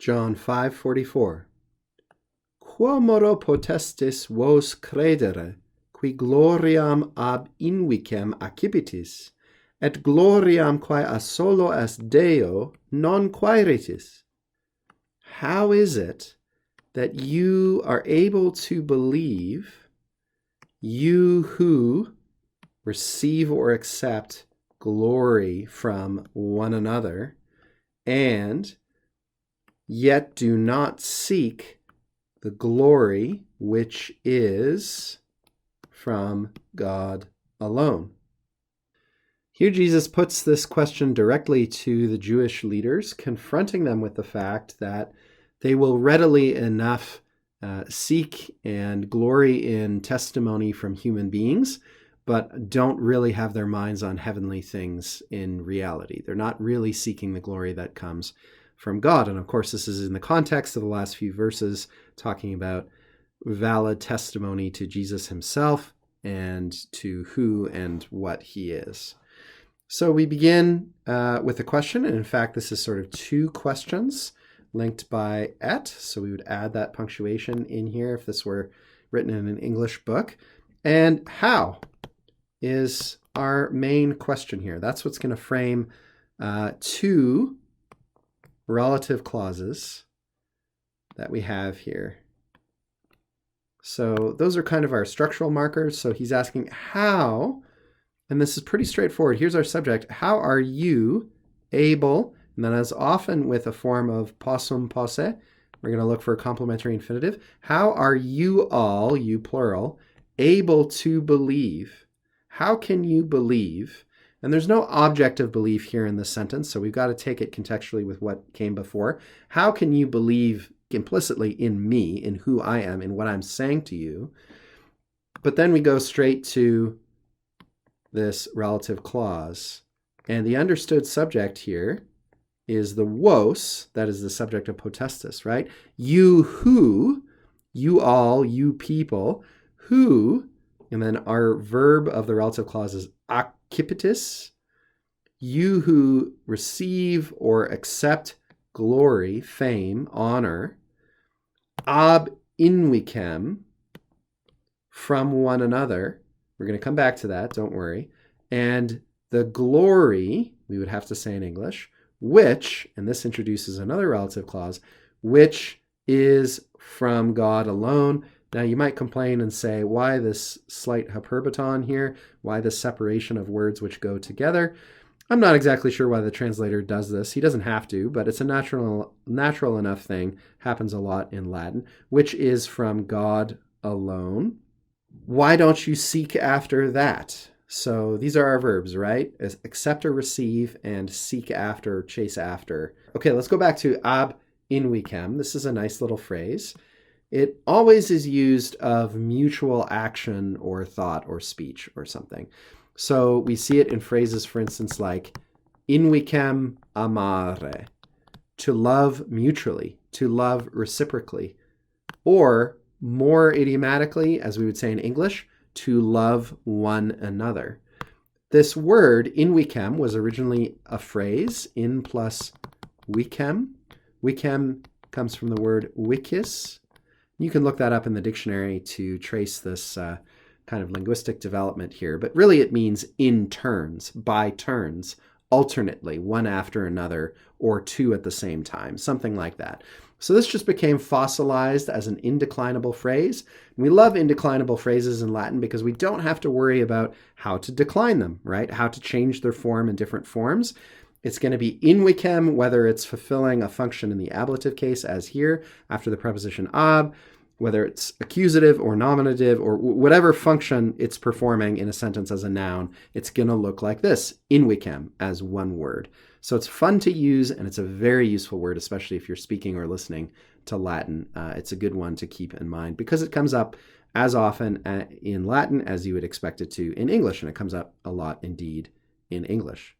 John 5:44. Quomodo potestis vos credere, qui gloriam ab invicem accipitis, et gloriam quae a solo est Deo non quaeritis? How is it that you are able to believe, you who receive or accept glory from one another, and yet do not seek the glory which is from God alone? Here Jesus puts this question directly to the Jewish leaders, confronting them with the fact that they will readily enough seek and glory in testimony from human beings, but don't really have their minds on heavenly things in reality. They're not really seeking the glory that comes from God. And of course, this is in the context of the last few verses, talking about valid testimony to Jesus himself and to who and what he is. So we begin with a question, and in fact, this is sort of two questions linked by et, so we would add that punctuation in here if this were written in an English book. And how is our main question here. That's what's going to frame two relative clauses that we have here. So those are kind of our structural markers. So he's asking how, and this is pretty straightforward. Here's our subject. How are you able, and then as often with a form of possum posse, we're going to look for a complementary infinitive. How are you all, you plural, able to believe? How can you believe? And there's no object of belief here in this sentence, so we've got to take it contextually with what came before. How can you believe implicitly in me, in who I am, in what I'm saying to you? But then we go straight to this relative clause. And the understood subject here is the vos, that is the subject of potestas, right? You who, you all, you people, who, and then our verb of the relative clause is accipitis, you who receive or accept glory, fame, honor, ab invicem, from one another. We're going to come back to that, don't worry. And the glory, we would have to say in English, which, and this introduces another relative clause, which is from God alone. Now you might complain and say, why this slight hyperbaton here? Why this separation of words which go together? I'm not exactly sure why the translator does this. He doesn't have to, but it's a natural enough thing. Happens a lot in Latin, which is from God alone. Why don't you seek after that? So these are our verbs, right? Accept or receive, and seek after, chase after. Okay, let's go back to ab invicem. This is a nice little phrase. It always is used of mutual action or thought or speech or something. So we see it in phrases, for instance, like invicem amare, to love mutually, to love reciprocally, or more idiomatically, as we would say in English, to love one another. This word, invicem, was originally a phrase, in plus vicem. Vicem comes from the word vicis. You can look that up in the dictionary to trace this kind of linguistic development here. But really it means in turns, by turns, alternately, one after another, or two at the same time, something like that. So this just became fossilized as an indeclinable phrase. We love indeclinable phrases in Latin because we don't have to worry about how to decline them, right? How to change their form in different forms. It's going to be invicem, whether it's fulfilling a function in the ablative case, as here, after the preposition ab, whether it's accusative or nominative or whatever function it's performing in a sentence as a noun, it's going to look like this, invicem, as one word. So it's fun to use, and it's a very useful word, especially if you're speaking or listening to Latin. It's a good one to keep in mind because it comes up as often in Latin as you would expect it to in English, and it comes up a lot indeed in English.